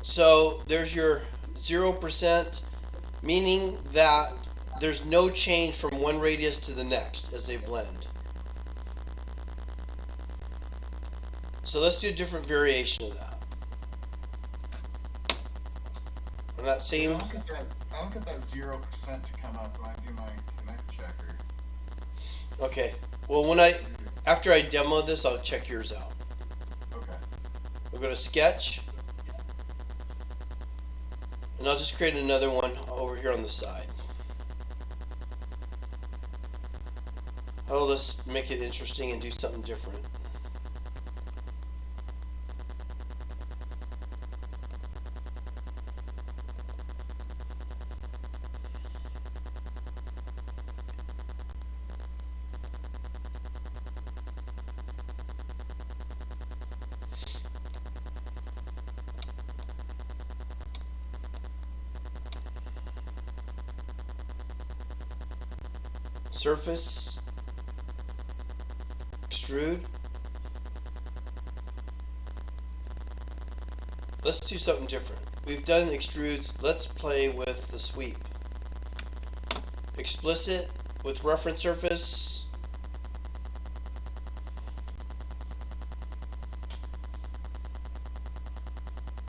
So there's your 0%, meaning that there's no change from one radius to the next as they blend. So let's do a different variation of that. On that Yeah, same, I don't get that 0% to come up when I do my connect checker. okay. Well, Weird. after I demo this, I'll check yours out. Okay. We'll go to Sketch, and I'll just create another one over here on the side. Oh, let's make it interesting and do something different. Surface, extrude. Let's do something different. We've done extrudes. Let's play with the sweep. Explicit with reference surface.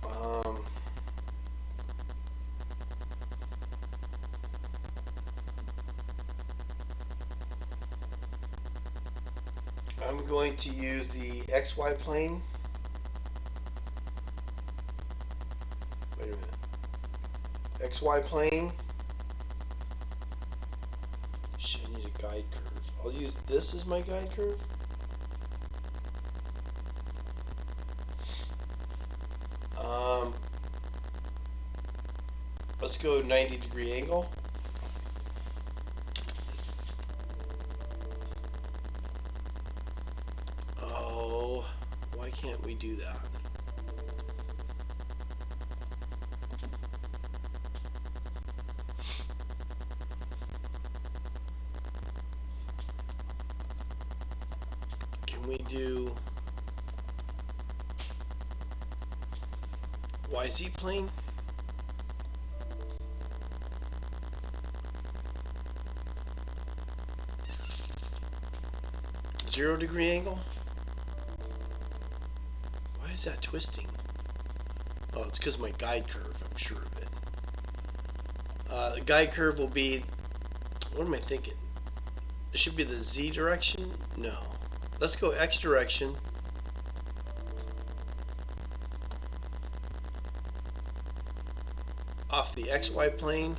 Um, I'm going to use the XY plane. Wait a minute. XY plane. Shit, I need a guide curve. I'll use this as my guide curve. Um, let's go 90-degree angle. Oh, why can't we do that? Can we do YZ plane? Zero-degree angle? Why is that twisting? Oh, it's because of my guide curve, I'm sure of it. The guide curve will be, what am I thinking? It should be the Z direction? No. Let's go X direction. Off the XY plane.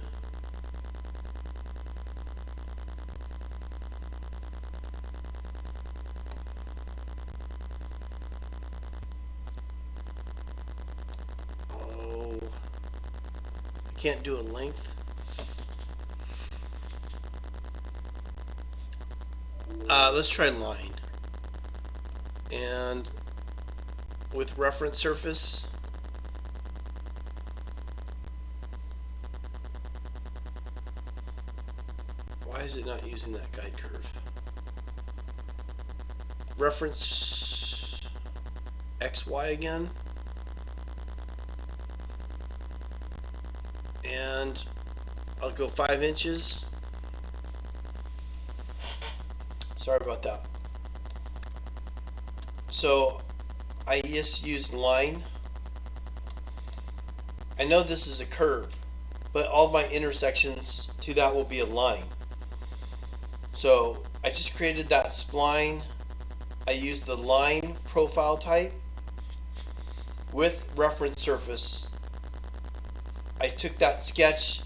Oh, I can't do a length. Let's try line. And with reference surface, why is it not using that guide curve? Reference XY again. And I'll go 5 inches. Sorry about that. So I just used line. I know this is a curve, but all my intersections to that will be a line. So I just created that spline. I used the line profile type with reference surface. I took that sketch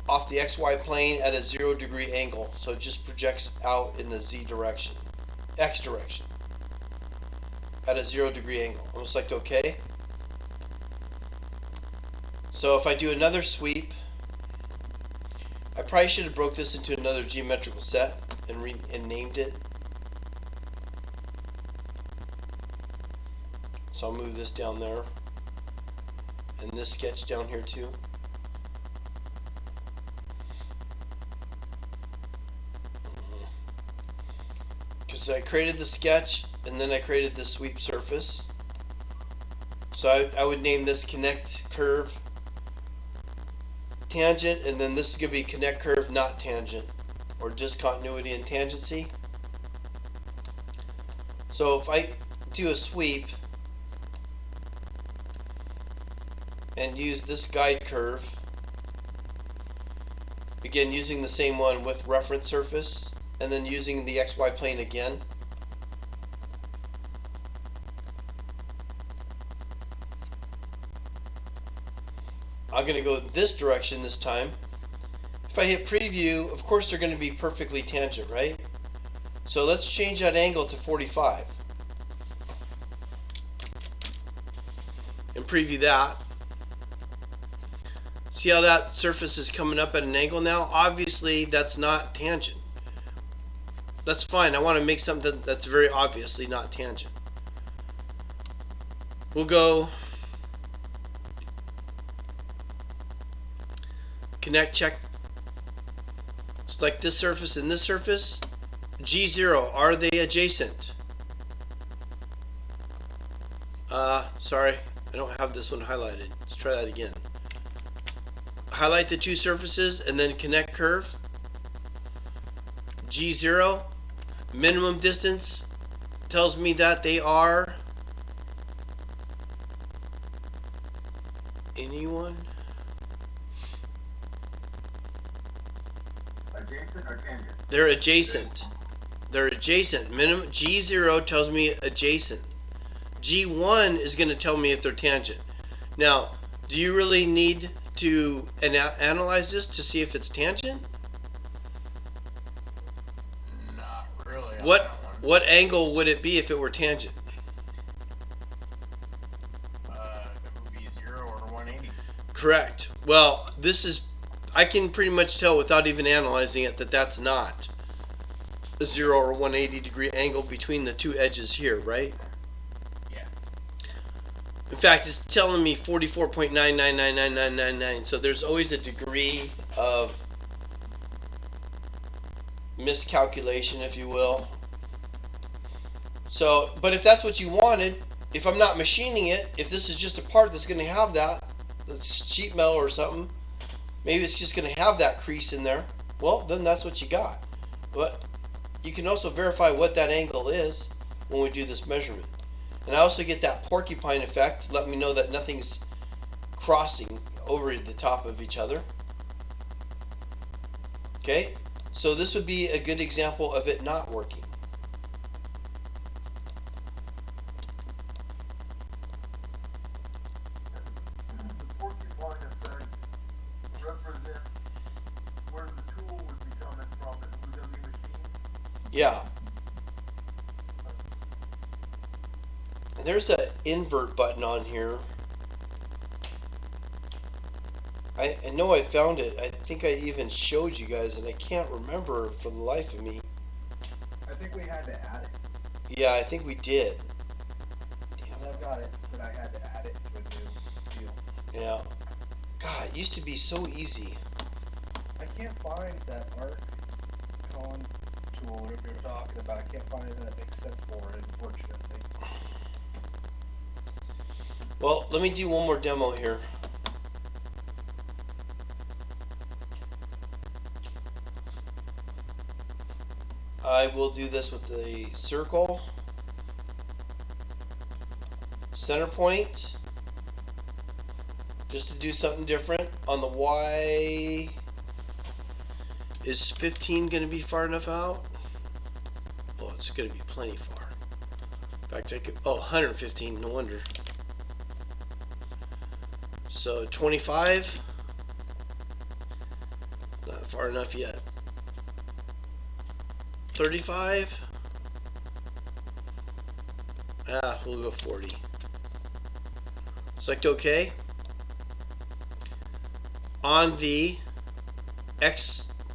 off the XY plane at a 0-degree angle, so it just projects out in the Z direction, X direction, at a 0-degree angle. I'm just like, okay. So if I do another sweep, I probably should have broke this into another geometrical set and named it. So I'll move this down there, and this sketch down here too. Because I created the sketch and then I created the sweep surface. So I would name this connect curve tangent, and then this is going to be connect curve not tangent, or discontinuity and tangency. So if I do a sweep and use this guide curve, again using the same one with reference surface, and then using the XY plane again, I'm going to go this direction this time. If I hit preview, of course they're going to be perfectly tangent, right? So let's change that angle to 45 and preview that. See how that surface is coming up at an angle now? Obviously that's not tangent. That's fine. I want to make something that's very obviously not tangent. We'll go connect check. Select this surface and this surface. G0, are they adjacent? Sorry, I don't have this one highlighted. Let's try that again. Highlight the two surfaces and then connect curve. G0, minimum distance tells me that they are anyone? Adjacent or tangent? They're adjacent. They're adjacent. Minimum G0 tells me adjacent. G1 is going to tell me if they're tangent. Now, do you really need to analyze this to see if it's tangent? Not really. What angle would it be if it were tangent? It would be 0 or 180. Correct. Well, this is, I can pretty much tell without even analyzing it that that's not a 0 or 180 degree angle between the two edges here, right? Yeah. In fact, it's telling me 44.9999999. So there's always a degree of miscalculation, if you will. So, but if that's what you wanted, if I'm not machining it, if this is just a part that's going to have that's sheet metal or something, maybe it's just going to have that crease in there, well, then that's what you got. But you can also verify what that angle is when we do this measurement. And I also get that porcupine effect to let me know that nothing's crossing over the top of each other. Okay, so this would be a good example of it not working. The porcupine effect represents where the tool would be coming from in the WW machine. Yeah. And there's an invert button on here. I know I found it. I think I even showed you guys, and I can't remember for the life of me. I think we had to add it. Yeah, I think we did. I've got it, but I had to add it to a new deal. Yeah. God, it used to be so easy. I can't find that art con tool, whatever you're talking about. I can't find anything that makes sense for it, unfortunately. Well, let me do one more demo here. I will do this with the circle, center point, just to do something different. On the Y, is 15 going to be far enough out? Oh, it's going to be plenty far. In fact, I could, 115, no wonder. So 25, not far enough yet. 35, we'll go 40. Select OK. On the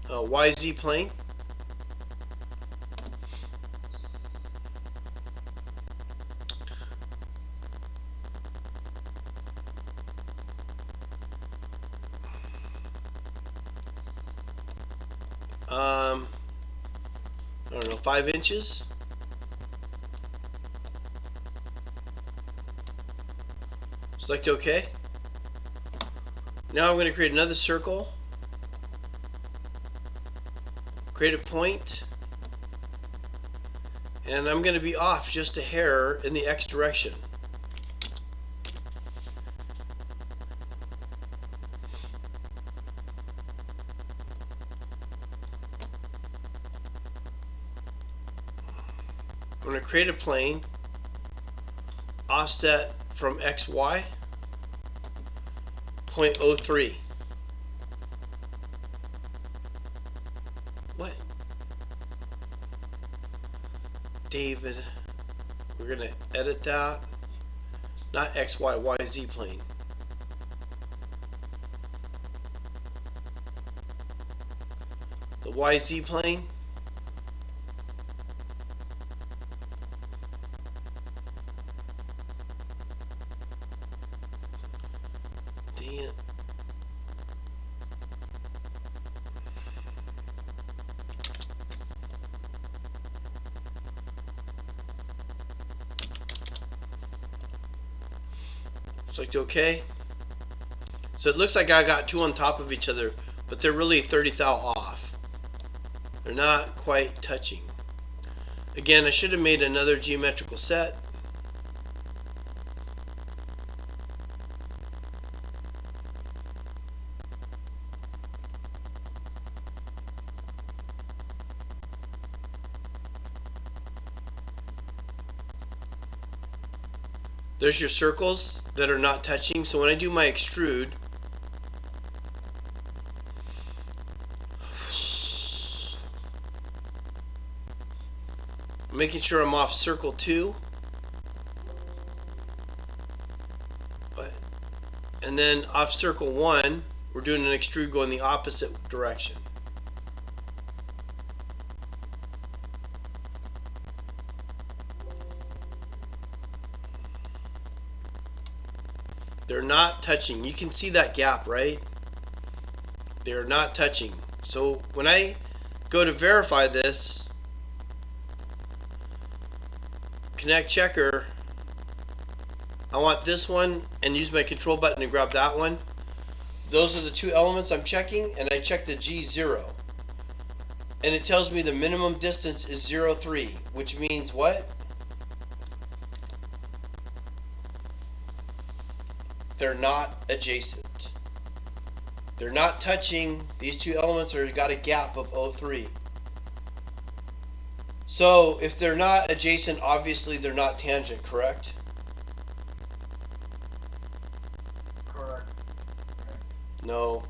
YZ plane, I don't know, 5 inches. Select OK. Now I'm going to create another circle. Create a point. And I'm going to be off just a hair in the X direction. I'm going to create a plane, offset from XY, 0.03. What? David, we're going to edit that. Not XY, YZ plane. The YZ plane. Damn. Select OK. So it looks like I got two on top of each other, but they're really 30 thou off. They're not quite touching. Again, I should have made another geometrical set. There's your circles that are not touching. So when I do my extrude, I'm making sure I'm off circle 2. And then off circle 1, we're doing an extrude going the opposite direction. They're not touching. You can see that gap, right? They're not touching. So when I go to verify this, connect checker, I want this one and use my control button to grab that one. Those are the two elements I'm checking, and I check the G0. And it tells me the minimum distance is 0.3, which means what? They're not adjacent. They're not touching. These two elements are got a gap of 0.3. So if they're not adjacent, obviously they're not tangent, correct? Correct. No.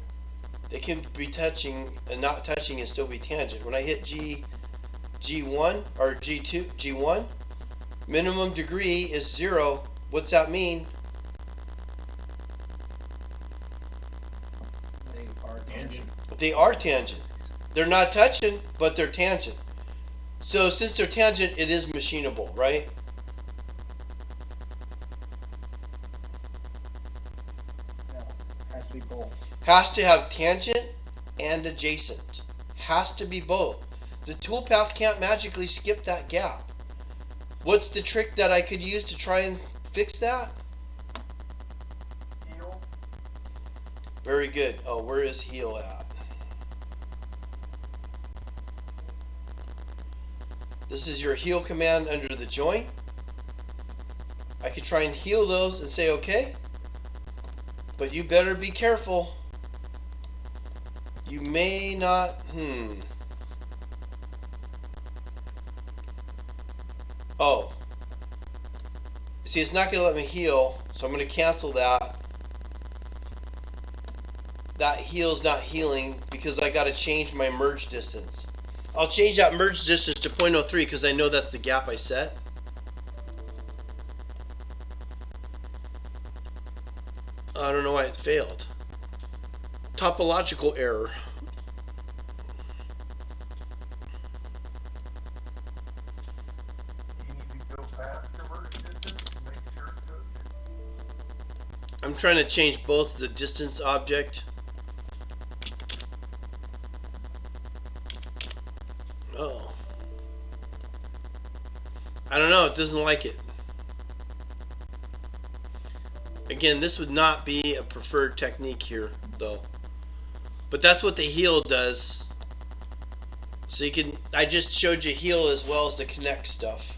They can be touching and not touching and still be tangent. When I hit G1 or G1, minimum degree is 0. What's that mean? They are tangent. They're not touching, but they're tangent. So since they're tangent, it is machinable, right? No, has to be both. Has to have tangent and adjacent. Has to be both. The toolpath can't magically skip that gap. What's the trick that I could use to try and fix that? Heel. Very good. Oh, where is heel at? This is your heel command under the joint. I could try and heal those and say okay, but you better be careful. You may not, Oh. See, it's not going to let me heal, so I'm going to cancel that. That heal's not healing because I got to change my merge distance. I'll change that merge distance to 0.03 because I know that's the gap I set. I don't know why it failed. Topological error. You need to go past your merge distance and make sure it's good. I'm trying to change both the distance object. Oh. I don't know, it doesn't like it. Again, this would not be a preferred technique here, though. But that's what the heel does. So you can, I just showed you heel as well as the connect stuff.